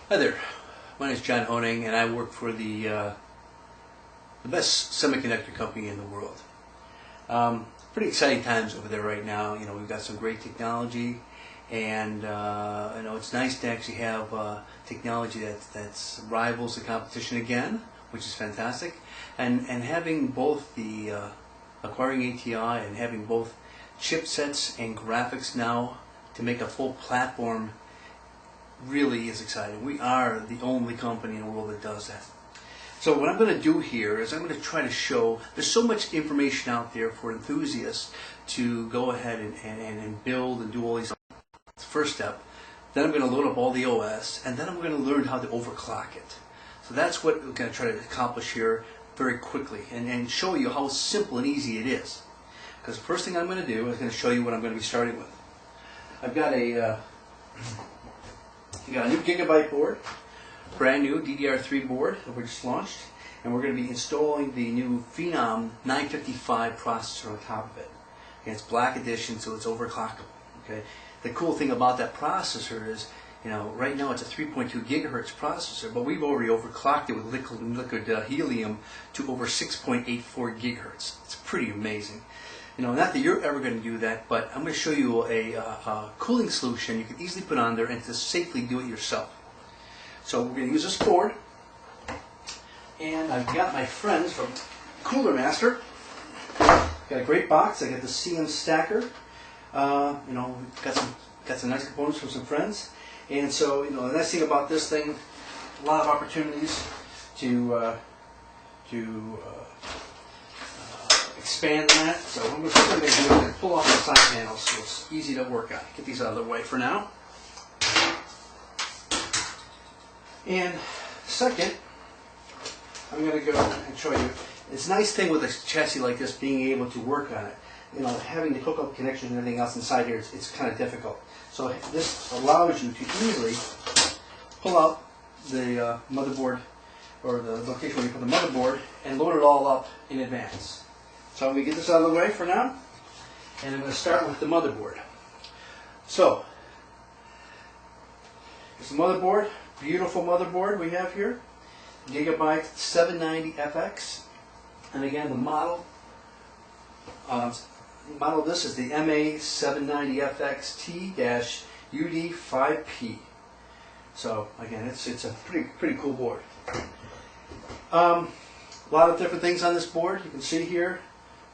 Hi there, my name is John Honing and I work for the best semiconductor company in the world. Pretty exciting times over there right now. You know, we've got some great technology, and you know, it's nice to actually have technology that rivals the competition again, which is fantastic. And having both the acquiring ATI and having both chipsets and graphics now to make a full platform really is exciting. We are the only company in the world that does that. So what I'm going to do here is I'm going to try to show there's so much information out there for enthusiasts to go ahead and build and do all these. First step. Then I'm going to load up all the OS, and then I'm going to learn how to overclock it. So that's what we're going to try to accomplish here very quickly and show you how simple and easy it is. Because the first thing I'm going to do is going to show you what I'm going to be starting with. I've got a new Gigabyte board, brand new DDR3 board that we just launched, and we're going to be installing the new Phenom 955 processor on top of it. And it's black edition, so it's overclockable. Okay. The cool thing about that processor is, you know, right now it's a 3.2 gigahertz processor, but we've already overclocked it with liquid helium to over 6.84 gigahertz. It's pretty amazing. You know, not that you're ever going to do that, but I'm going to show you a cooling solution you can easily put on there and to safely do it yourself. So we're going to use this board, and I've got my friends from Cooler Master. Got a great box. I got the CM stacker. You know, got some nice components from some friends, and so you know the nice thing about this thing, a lot of opportunities to expand that. So what I'm going to do is pull off the side panels so it's easy to work on. Get these out of the way for now. And second, I'm going to go and show you. It's a nice thing with a chassis like this being able to work on it. You know, having to hook up connections and everything else inside here, it's kind of difficult. So this allows you to easily pull out the motherboard, or the location where you put the motherboard, and load it all up in advance. So I'm going to get this out of the way for now, and I'm going to start with the motherboard. So, it's the motherboard, beautiful motherboard we have here, Gigabyte 790FX, and again the model of this is the MA790FXT-UD5P. So again, it's a pretty cool board. A lot of different things on this board. You can see here,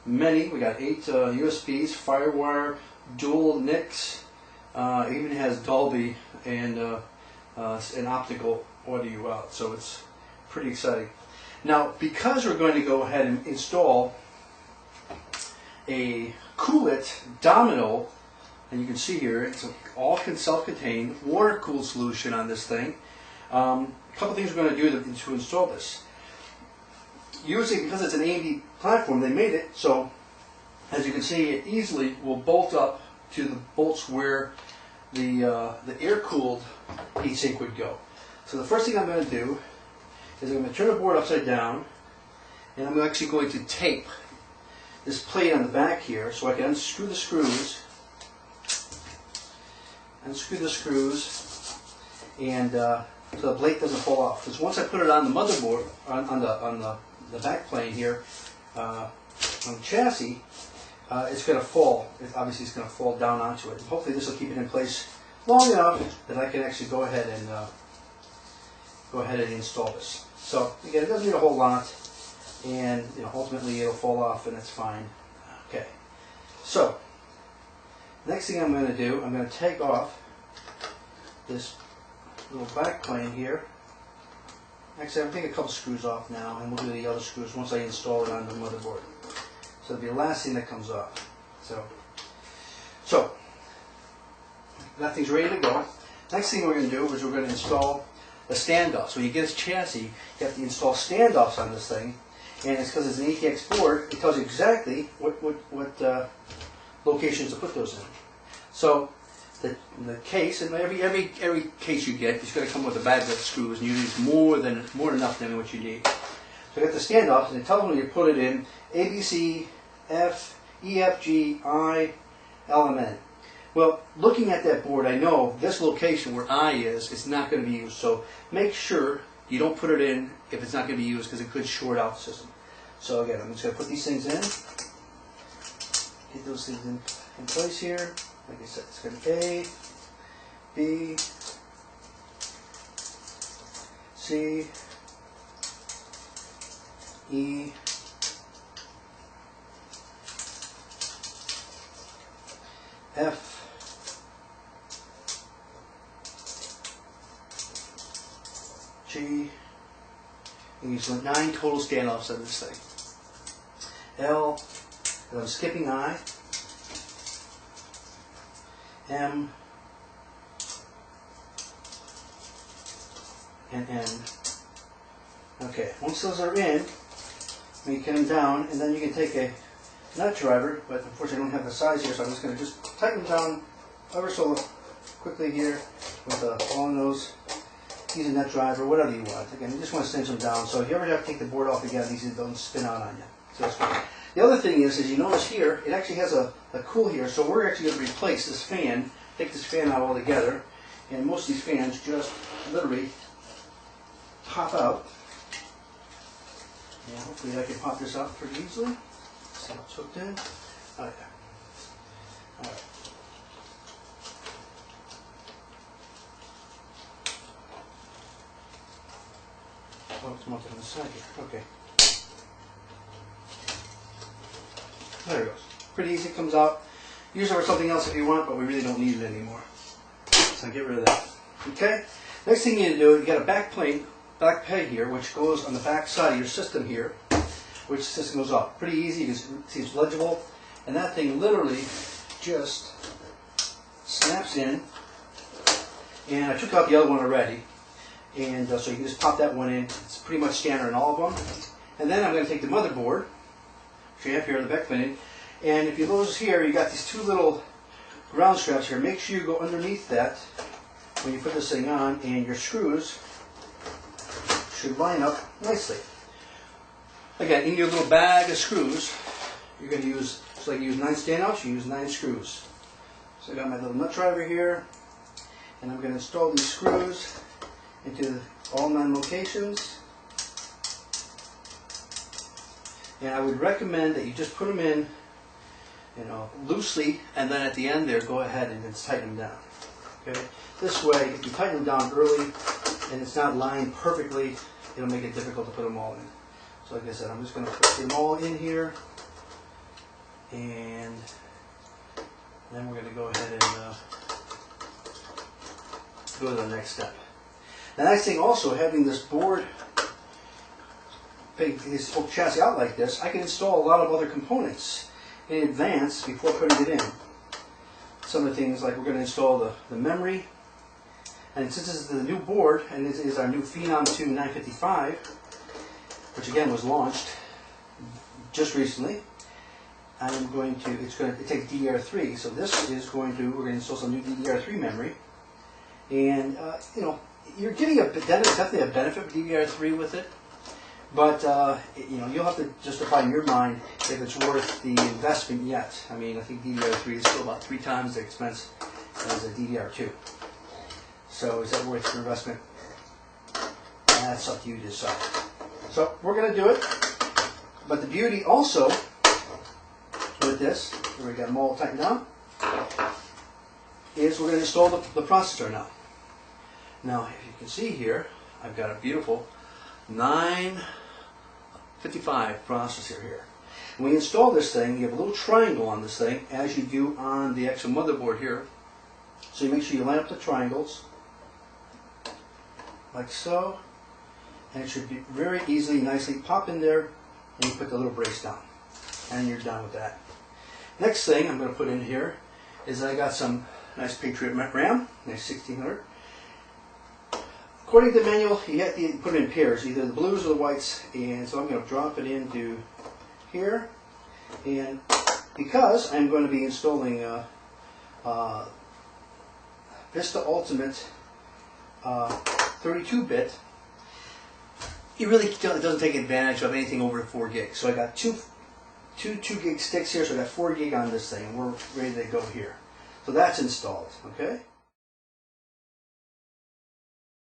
many. We got 8 USBs, FireWire, dual NICs. It even has Dolby and an optical audio out. So it's pretty exciting. Now, because we're going to go ahead and install a Cool-It Domino, and you can see here it's all self-contained water-cooled solution on this thing. A couple things we're going to do to install this. Because it's an AMD platform, they made it so, as you can see, it easily will bolt up to the bolts where the air-cooled heatsink would go. So the first thing I'm going to do is I'm going to turn the board upside down, and I'm actually going to tape this plate on the back here so I can unscrew the screws, and so the plate doesn't fall off. Because once I put it on the motherboard, on the back plane here, on the chassis, it's going to fall. Obviously, it's going to fall down onto it. And hopefully, this will keep it in place long enough that I can actually go ahead and install this. So again, it doesn't need a whole lot. And you know, ultimately it'll fall off and it's fine. Okay, so next thing I'm going to do, I'm going to take off this little back plane here. Actually, I'm going to take a couple screws off now, and we'll do the other screws once I install it on the motherboard. So it'll be the last thing that comes off. So that thing's ready to go. Next thing we're going to do is we're going to install the standoffs. So when you get this chassis, you have to install standoffs on this thing. And it's because it's an ATX board, it tells you exactly what locations to put those in. So the case, and every case you get is going to come with a bag of screws, and you use more than enough than what you need. So I got the standoffs, and it tells me when you put it in A, B, C, F, E, F, G, I, L, and N. Well, looking at that board, I know this location where I is not going to be used. So make sure you don't put it in if it's not going to be used, because it could short out the system. So again, I'm just going to put these things in. Get those things in place here. Like I said, it's going to be A, B, C, E, F, G, and use 9 total standoffs on this thing. L, and I'm skipping I, M, and N. Okay, once those are in, we get them down, and then you can take a nut driver, but unfortunately I don't have the size here, so I'm just going to just tighten them down ever so quickly here with a long nose. Use a nut driver, whatever you want. Again, you just want to cinch them down. So if you ever have to take the board off again, these don't spin out on you. So that's good. The other thing is you notice here, it actually has a cool here. So we're actually going to replace this fan, take this fan out altogether, and most of these fans just literally pop out. And hopefully I can pop this out pretty easily. See how it's hooked in. Oh yeah. All right. Oh, it's mounted on the side here. Okay. There it goes. Pretty easy. It comes out. Use it for something else if you want, but we really don't need it anymore. So get rid of that. Okay. Next thing you need to do, you got a back plate, back peg here, which goes on the back side of your system here, which system goes off. Pretty easy. You can see it's legible, and that thing literally just snaps in. And I took out the other one already. And so you can just pop that one in. It's pretty much standard in all of them. And then I'm going to take the motherboard, which you have here, the back plate. And if you notice here, you got these two little ground straps here. Make sure you go underneath that when you put this thing on, and your screws should line up nicely. Again, in your little bag of screws, you're going to use, just like you use 9 standoffs, you use 9 screws. So I got my little nut driver here, and I'm going to install these screws into all 9 locations. And I would recommend that you just put them in, loosely, and then at the end there, go ahead and just tighten them down. Okay. This way, if you tighten them down early and it's not lined perfectly, it'll make it difficult to put them all in. So like I said, I'm just going to put them all in here, and then we're going to go ahead and go to the next step. The next thing also, having this board, this whole chassis out like this, I can install a lot of other components in advance before putting it in. Some of the things like we're going to install the memory, and since this is the new board, and this is our new Phenom 2 955, which again was launched just recently, it takes DDR3, so this is we're going to install some new DDR3 memory, and you're getting definitely a benefit of DDR3 with it, but you'll have to justify in your mind if it's worth the investment yet. I mean, I think DDR3 is still about 3 times the expense as a DDR2. So is that worth your investment? That's up to you to decide. So we're going to do it, but the beauty also with this, we got them all tightened down, is we're going to install the processor now. Now, if you can see here, I've got a beautiful 955 processor here. When you install this thing, you have a little triangle on this thing, as you do on the actual motherboard here. So you make sure you line up the triangles, like so, and it should be very easily, nicely pop in there, and you put the little brace down, and you're done with that. Next thing I'm going to put in here is I got some nice Patriot RAM, nice 1600. According to the manual, you have to put it in pairs, either the blues or the whites, and so I'm going to drop it into here. And because I'm going to be installing Vista Ultimate 32-bit, it really doesn't take advantage of anything over 4 gigs. So I got two 2 gig sticks here, so I got 4 gig on this thing, and we're ready to go here. So that's installed, okay?